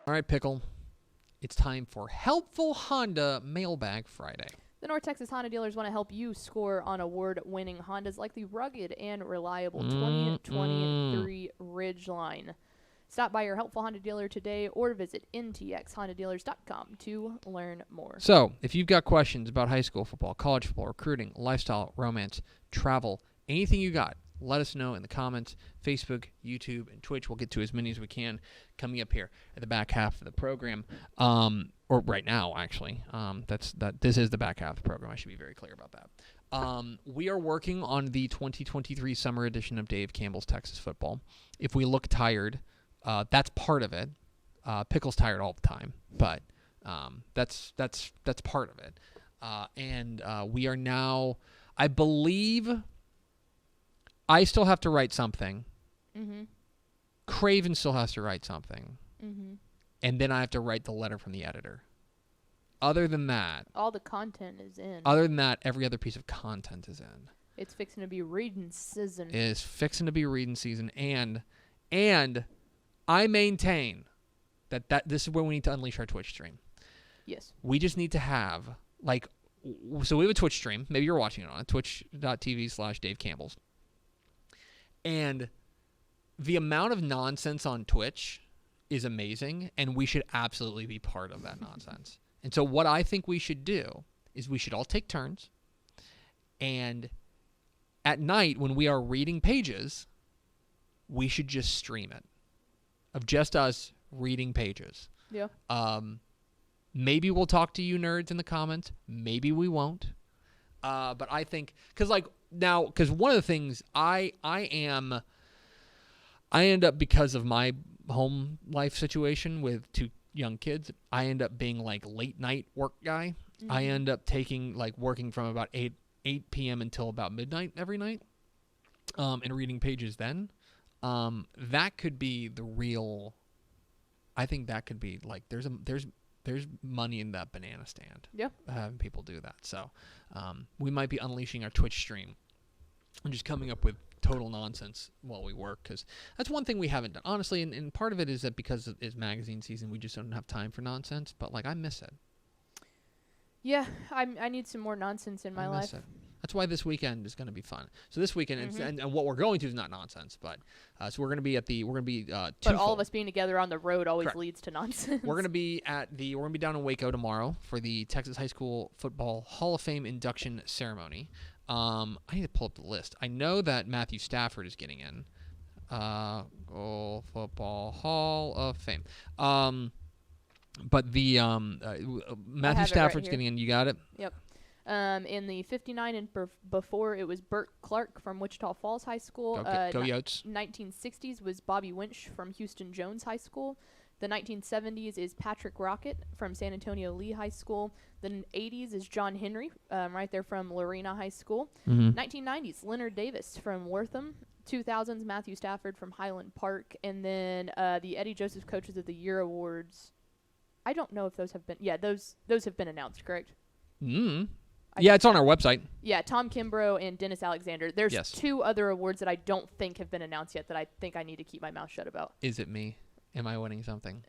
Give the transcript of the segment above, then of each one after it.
All right, Pickle. It's time for Helpful Honda Mailbag Friday. The North Texas Honda dealers want to help you score on award-winning Hondas like the rugged and reliable 2023 Ridgeline. Stop by your Helpful Honda dealer today or visit ntxhondadealers.com to learn more. So, if you've got questions about high school football, college football, recruiting, lifestyle, romance, travel, anything you got, let us know in the comments, Facebook, YouTube, and Twitch. We'll get to as many as we can coming up here at the back half of the program, or right now, actually. This is the back half of the program. I should be very clear about that. We are working on the 2023 summer edition of Dave Campbell's Texas Football. If we look tired, that's part of it. Pickle's tired all the time, but that's part of it. And we are now, I believe, I still have to write something. Mm-hmm. Craven still has to write something. Mm-hmm. And then I have to write the letter from the editor. Other than that, all the content is in. Other than that, every other piece of content is in. It's fixing to be reading season. It is fixing to be reading season, and I maintain that this is where we need to unleash our Twitch stream. Yes. We just need to have, so we have a Twitch stream. Maybe you're watching it on twitch.tv/Dave Campbell's. And the amount of nonsense on Twitch is amazing, and we should absolutely be part of that nonsense. And so what I think we should do is we should all take turns, and at night when we are reading pages, we should just stream it, of just us reading pages. Yeah. Maybe we'll talk to you nerds in the comments. Maybe we won't. But I think, because one of the things I end up, because of my home life situation with two young kids, I end up being late night work guy. Mm-hmm. I end up working from about 8 p.m. until about midnight every night, and reading pages then. That could be the real, I think that could be there's money in that banana stand. Yeah. Having people do that. So we might be unleashing our Twitch stream and just coming up with total nonsense while we work, because that's one thing we haven't done. Honestly, and part of it is that because it's magazine season, we just don't have time for nonsense, but I miss it. Yeah, I need some more nonsense in my life. It. That's why this weekend is going to be fun. So this weekend, mm-hmm. and what we're going to is not nonsense, but so we're going to be but all of us being together on the road always Correct. Leads to nonsense. We're going to be down in Waco tomorrow for the Texas High School Football Hall of Fame induction ceremony. I need to pull up the list. I know that Matthew Stafford is getting in. Football Hall of Fame. But the Matthew Stafford's getting in. You got it? Yep. In the 59 and before, it was Burt Clark from Wichita Falls High School. Go Yotes. 1960s was Bobby Winch from Houston Jones High School. The 1970s is Patrick Rocket from San Antonio Lee High School. The 80s is John Henry, right there from Lorena High School. Mm-hmm. 1990s, Leonard Davis from Wortham. 2000s, Matthew Stafford from Highland Park. And then the Eddie Joseph Coaches of the Year Awards. I don't know if those have been... Yeah, those have been announced, correct? Mm-hmm. Yeah, it's on our website. Yeah, Tom Kimbrough and Dennis Alexander. There's yes. 2 other awards that I don't think have been announced yet that I think I need to keep my mouth shut about. Is it me? Am I winning something?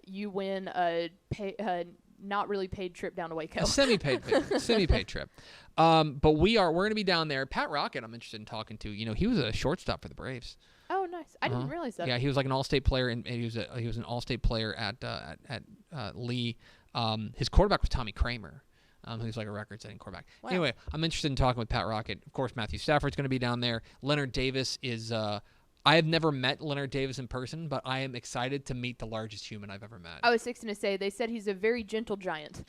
You win a not really paid trip down to Waco. A semi-paid trip. But we're going to be down there. Pat Rocket, I'm interested in talking to. He was a shortstop for the Braves. Oh, nice. I didn't realize that. Yeah, he was an all-state player, and he was an all-state player at Lee. His quarterback was Tommy Kramer. Who's a record-setting quarterback. Wow. Anyway, I'm interested in talking with Pat Rocket. Of course, Matthew Stafford's going to be down there. Leonard Davis is... I have never met Leonard Davis in person, but I am excited to meet the largest human I've ever met. I was fixing to say, they said he's a very gentle giant.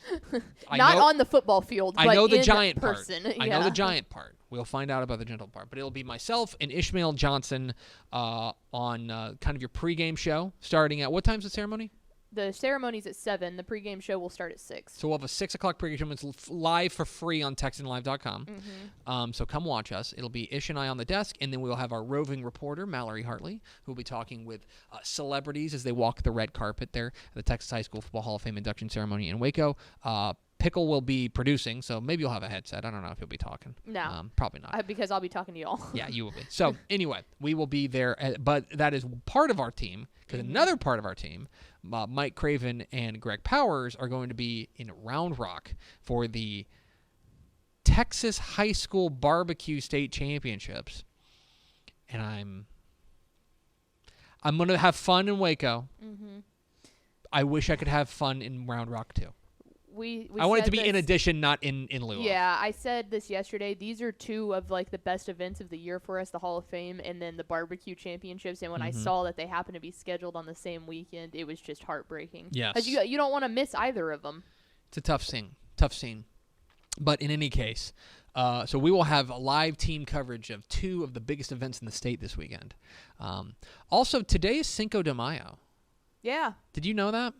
Not on the football field, but I know the in giant person. Part. Yeah. I know the giant part. We'll find out about the gentle part. But it'll be myself and Ishmael Johnson on kind of your pregame show, starting at... What time's the ceremony? The ceremony's at 7. The pregame show will start at 6. So we'll have a 6 o'clock pregame show. It's live for free on TexanLive.com. Mm-hmm. So come watch us. It'll be Ish and I on the desk, and then we'll have our roving reporter, Mallory Hartley, who will be talking with celebrities as they walk the red carpet there at the Texas High School Football Hall of Fame induction ceremony in Waco. Pickle will be producing, so maybe you'll have a headset. I don't know if you'll be talking. No. Probably not. Because I'll be talking to y'all. Yeah, you will be. So anyway, we will be there, but that is part of our team, because another part of our team, Mike Craven and Greg Powers, are going to be in Round Rock for the Texas High School Barbecue State Championships. And I'm going to have fun in Waco. Mm-hmm. I wish I could have fun in Round Rock too. We I want it to be this, in addition, not in lieu of. Yeah, I said this yesterday. These are two of like the best events of the year for us, the Hall of Fame and then the barbecue championships. And when I saw that they happened to be scheduled on the same weekend, it was just heartbreaking. Yes. Because you don't want to miss either of them. It's a tough scene. But in any case, so we will have a live team coverage of two of the biggest events in the state this weekend. Also, today is Cinco de Mayo. Yeah. Did you know that?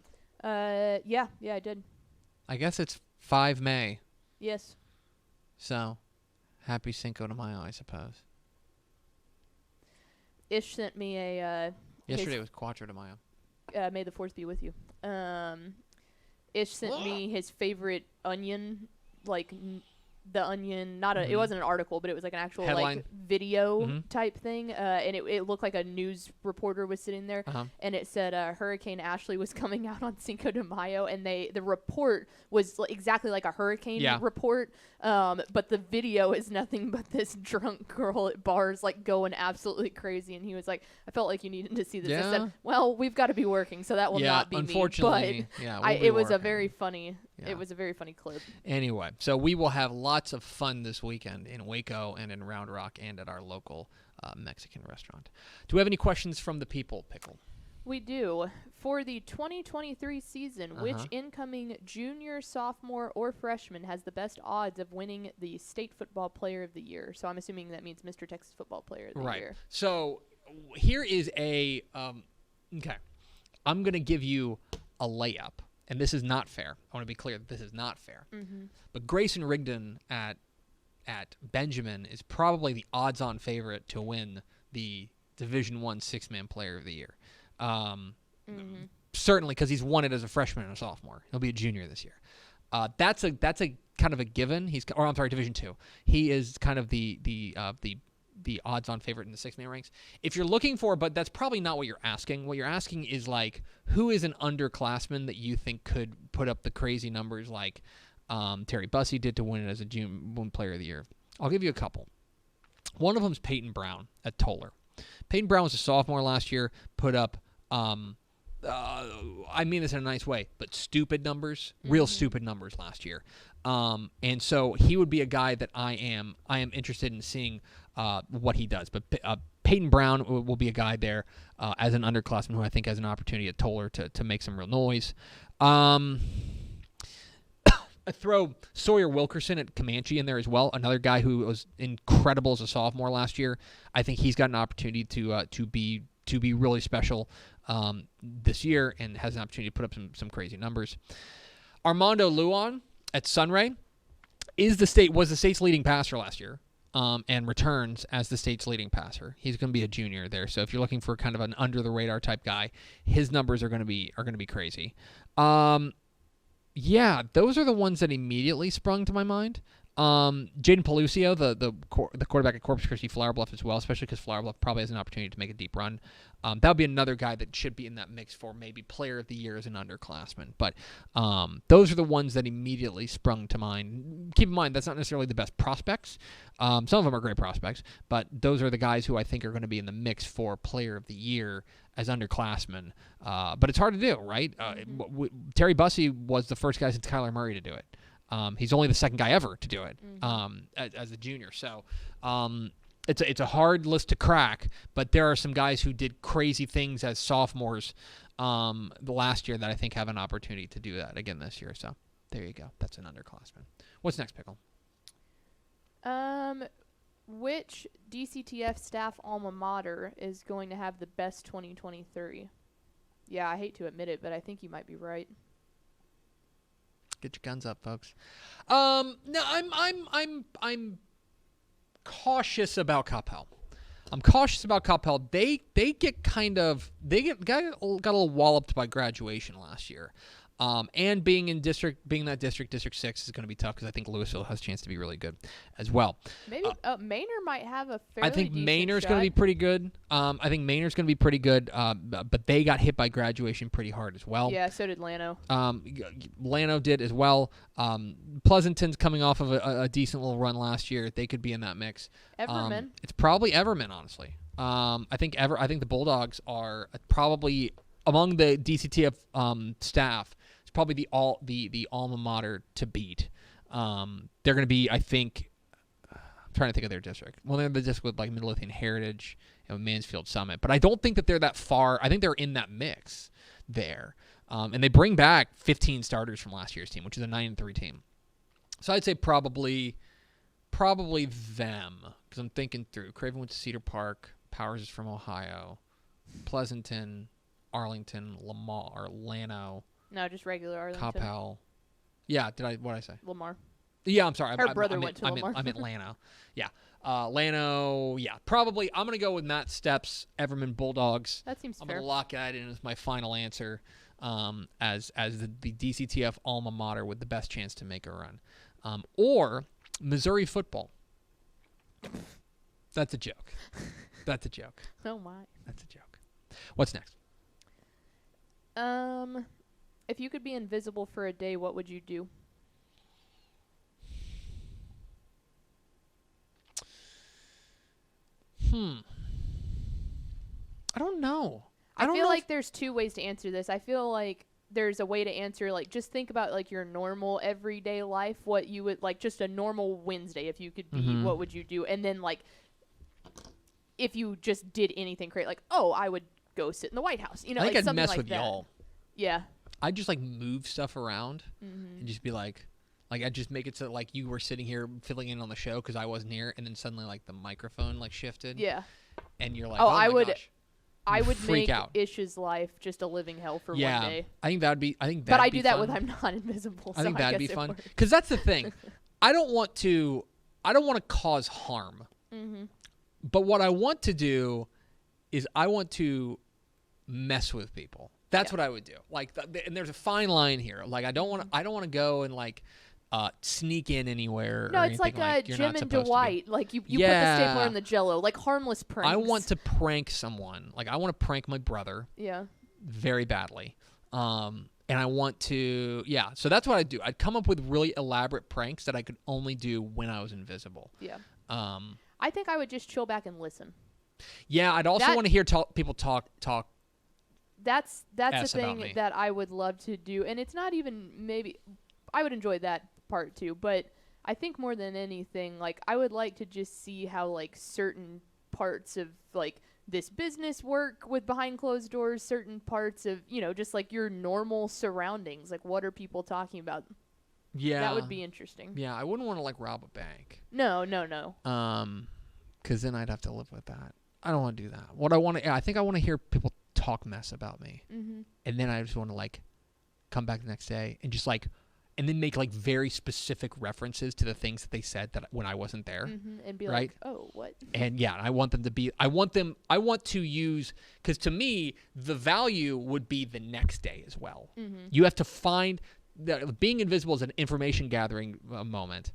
Yeah, I did. I guess it's 5 May. Yes. So, happy Cinco de Mayo, I suppose. Ish sent me a... Yesterday was Cuatro de Mayo. May the 4th be with you. Ish sent me his favorite onion, like... the Onion, it wasn't an article, but it was like an actual headline, like video type thing, and it looked like a news reporter was sitting there, and it said Hurricane Ashley was coming out on Cinco de Mayo, and the report was exactly like a hurricane report, but the video is nothing but this drunk girl at bars like going absolutely crazy, and he was like, I felt like you needed to see this. I said, well, we've got to be working, so that will not be unfortunately, me. But it was a very funny. Yeah. It was a very funny clip. Anyway, so we will have lots of fun this weekend in Waco and in Round Rock and at our local Mexican restaurant. Do we have any questions from the people, Pickle? We do. For the 2023 season, which incoming junior, sophomore, or freshman has the best odds of winning the State Football Player of the Year? So I'm assuming that means Mr. Texas Football Player of the Year. So here is a okay. I'm going to give you a layup. And this is not fair. I want to be clear that this is not fair. But Grayson Rigdon at Benjamin is probably the odds-on favorite to win the Division I Six-Man Player of the Year. Certainly because he's won it as a freshman and a sophomore. He'll be a junior this year. That's a kind of a given. Division II. He is kind of the odds-on favorite in the six-man ranks. If you're looking for, but that's probably not what you're asking. What you're asking is like, who is an underclassman that you think could put up the crazy numbers like Terry Bussey did to win it as a June Player of the Year? I'll give you a couple. One of them is Peyton Brown at Toller. Peyton Brown was a sophomore last year, put up, I mean this in a nice way, but stupid numbers, real stupid numbers last year. And so he would be a guy that I am interested in seeing what he does. But Peyton Brown will be a guy there as an underclassman who I think has an opportunity at Toller to make some real noise. I throw Sawyer Wilkerson at Comanche in there as well, another guy who was incredible as a sophomore last year. I think he's got an opportunity to be really special this year and has an opportunity to put up some crazy numbers. Armando Luan at Sunray was the state's leading passer last year, and returns as the state's leading passer. He's going to be a junior there, so if you're looking for kind of an under the radar type guy, his numbers are going to be crazy. Yeah, those are the ones that immediately sprung to my mind. Jaden Pelucio, the quarterback at Corpus Christi Flower Bluff as well, especially because Flower Bluff probably has an opportunity to make a deep run. That would be another guy that should be in that mix for maybe Player of the Year as an underclassman. But those are the ones that immediately sprung to mind. Keep in mind, that's not necessarily the best prospects. Some of them are great prospects, but those are the guys who I think are going to be in the mix for Player of the Year as underclassmen. But it's hard to do, right? Terry Bussey was the first guy since Kyler Murray to do it. He's only the second guy ever to do it as a junior. So it's a hard list to crack, but there are some guys who did crazy things as sophomores the last year that I think have an opportunity to do that again this year. So there you go. That's an underclassman. What's next, Pickle? Which DCTF staff alma mater is going to have the best 2023? Yeah, I hate to admit it, but I think you might be right. Get your guns up, folks. No, I'm cautious about Coppell. I'm cautious about Coppell. They got a little walloped by graduation last year. And being that District 6 is going to be tough because I think Louisville has a chance to be really good as well. Maybe Manor might have a fairly I think decent Maynard's shot. going to be pretty good. But they got hit by graduation pretty hard as well. Yeah, so did Lano. Lano did as well. Pleasanton's coming off of a decent little run last year. They could be in that mix. Everman. It's probably Everman, honestly. I think the Bulldogs are probably among the DCTF staff. It's probably the alma mater to beat. They're going to be, I think. I'm trying to think of their district. Well, they're the district with like Midlothian Heritage and Mansfield Summit, but I don't think that they're that far. I think they're in that mix there. And they bring back 15 starters from last year's team, which is a 9-3 team. So I'd say probably them, because I'm thinking through. Craven went to Cedar Park. Powers is from Ohio. Pleasanton, Arlington, Lamar, or Lano. No, just regular Arlington. Coppell. Yeah, what did I say? Lamar. Yeah, I'm sorry. Her brother went to Lamar. Lamar. I meant Lano. Yeah. Lano, yeah. Probably, I'm going to go with Matt Steps, Everman Bulldogs. That seems I'm fair. going to lock that in as my final answer as the DCTF alma mater with the best chance to make a run. Or Missouri football. That's a joke. That's a joke. Oh, my. That's a joke. What's next? If you could be invisible for a day, what would you do? I don't know. I feel like there's two ways to answer this. I feel like there's a way to answer, like, just think about, like, your normal everyday life, what you would, like, just a normal Wednesday, if you could be, what would you do? And then, like, if you just did anything crazy, like, oh, I would go sit in the White House. You know, I think like, I'd something mess like with that. y'all. Yeah. I'd just, like, move stuff around and just be like, I'd just make it so, like, you were sitting here filling in on the show because I wasn't here, and then suddenly, like, the microphone, like, shifted. Yeah. And you're like, Oh, my gosh. I would freak make out. Ish's life just a living hell for one day. I think that'd be But I do that fun. when I'm not invisible. I think that'd be guess it fun. works. Because that's the thing. I don't want to cause harm. But what I want to do is I want to mess with people. That's what I would do. Like, and there's a fine line here. Like, I don't want to go and like sneak in anywhere. No, or it's like you're Jim not and supposed to be. Dwight. Like you put the stapler in the Jello, like harmless pranks. I want to prank someone. Like, I want to prank my brother. Yeah. Very badly. And I want to, so that's what I'd do. I'd come up with really elaborate pranks that I could only do when I was invisible. Yeah. I think I would just chill back and listen. Yeah, I'd also want to hear people talk. That's the thing me. that I would love to do, and it's not even maybe. I would enjoy that part too, but I think more than anything, like I would like to just see how like certain parts of like this business work with behind closed doors, certain parts of just like your normal surroundings, like what are people talking about? Yeah, that would be interesting. Yeah, I wouldn't want to like rob a bank. No. Because then I'd have to live with that. I don't want to do that. I think I want to hear people talk mess about me, and then I just want to like come back the next day and just like, and then make like very specific references to the things that they said that when I wasn't there, and be right? like, oh, what? And I want them to be. I want to use, because to me the value would be the next day as well. You have to find that being invisible is an information gathering moment.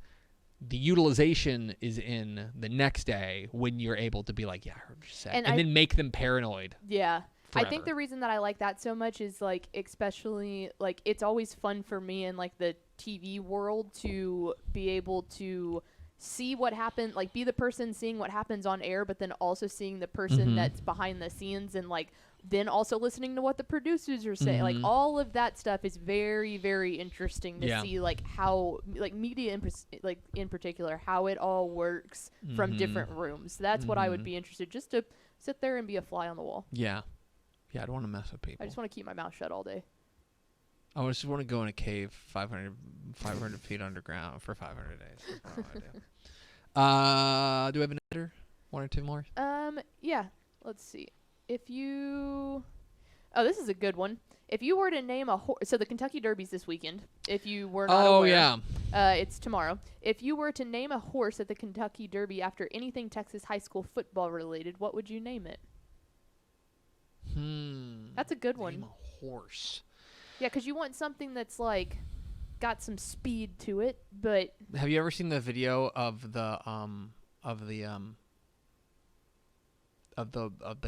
The utilization is in the next day when you're able to be like, yeah, I heard what you said, and then make them paranoid. Yeah. Forever. I think the reason that I like that so much is like, especially like it's always fun for me in like the TV world to be able to see what happened, like be the person seeing what happens on air, but then also seeing the person that's behind the scenes, and like then also listening to what the producers are saying. Like all of that stuff is very, very interesting to see, like how like media in particular, how it all works from different rooms. That's what I would be interested, just to sit there and be a fly on the wall. Yeah, I'd want to mess with people. I just want to keep my mouth shut all day. I just want to go in a cave 500 feet underground for 500 days. That's all I do. Do we have another one or two more? Yeah. Let's see. This is a good one. If you were to name a horse, so the Kentucky Derby's this weekend. If you were not aware, it's tomorrow. If you were to name a horse at the Kentucky Derby after anything Texas high school football related, what would you name it? That's a good one. Name a horse. Yeah, because you want something that's like got some speed to it, but Have you ever seen the video of the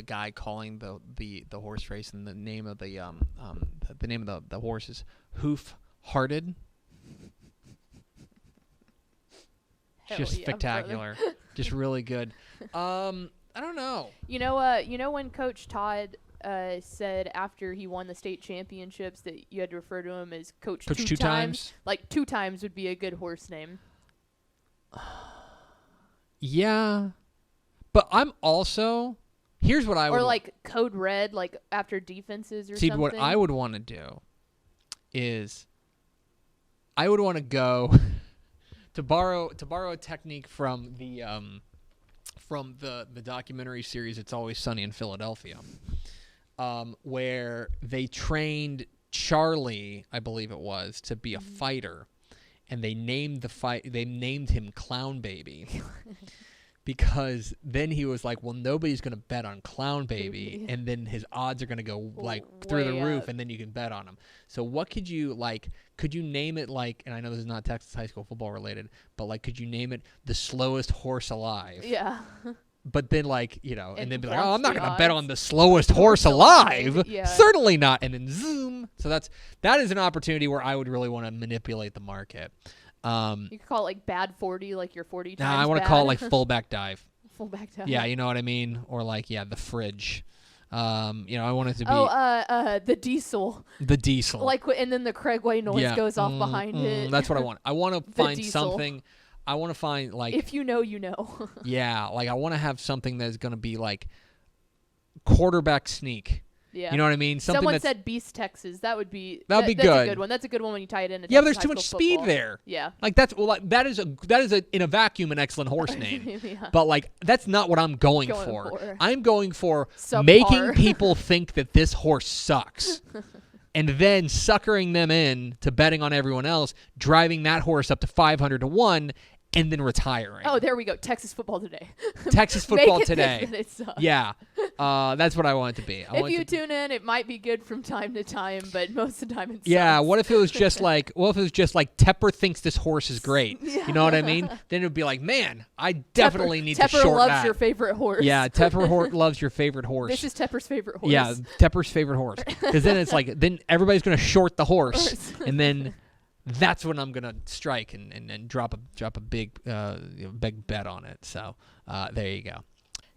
guy calling the horse race, and the name of the name of the horse is Hoof Hearted? hell Just yeah, spectacular. Just really good. I don't know. You know when Coach Todd said after he won the state championships that you had to refer to him as Coach two times? Like 2 times would be a good horse name. Yeah. But I'm also, here's what I would... Or like Code Red, like after defenses or See, something. what I would want to do is I would want to go to borrow a technique from the documentary series It's Always Sunny in Philadelphia, where they trained Charlie, I believe it was, to be a fighter, and they named him Clown Baby. Because then he was like, well, nobody's going to bet on Clown Baby, and then his odds are going to go like through the roof, and then you can bet on him. So what could you name it like, and I know this is not Texas high school football related, but like, could you name it the slowest horse alive? Yeah. But then and then be like, watch oh, I'm not the going to bet odds. on the slowest horse alive. Yeah. Certainly not. And then zoom. So that is an opportunity where I would really want to manipulate the market. You could call it like bad 40, like your 40 times. Nah, I want to call it like fullback dive. Fullback dive. Yeah, you know what I mean? Or like, the fridge. I want it to be the diesel. the diesel. And then the Craigway noise goes off behind it. That's what I want. I want to find diesel. something. I want to find like, if you know, you know. yeah, like I want to have something that's going to be like quarterback sneak. Yeah. You know what I mean? Someone said Beast Texas. That would be good. That's a good one. That's a good one when you tie it into Yeah, but Texas there's too high much school speed football. there. Yeah. Like that is in a vacuum an excellent horse name. Yeah. But like that's not what I'm going for. I'm going for Subpar. making people think that this horse sucks. And then suckering them in to betting on everyone else, driving that horse up to 500 to 1, and then retiring. Oh, there we go. Texas football today. Texas football Make it today. think that it sucks. Yeah. That's what I want it to be. If you tune in, it might be good from time to time, but most of the time it's Yeah, what if it was just like Tepper thinks this horse is great? Yeah. You know what I mean? Then it would be like, man, I definitely need to short Tepper loves that. your favorite horse. Yeah, Tepper loves your favorite horse. This is Tepper's favorite horse. Yeah, Tepper's favorite horse. Because then it's like, then everybody's going to short the horse. And then that's when I'm going to strike and drop a big big bet on it. So there you go.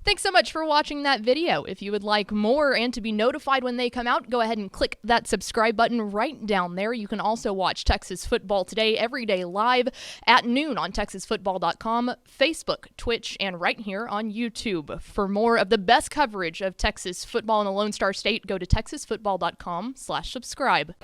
Thanks so much for watching that video. If you would like more and to be notified when they come out, go ahead and click that subscribe button right down there. You can also watch Texas Football Today every day live at noon on TexasFootball.com, Facebook, Twitch, and right here on YouTube. For more of the best coverage of Texas football in the Lone Star State, go to TexasFootball.com/subscribe.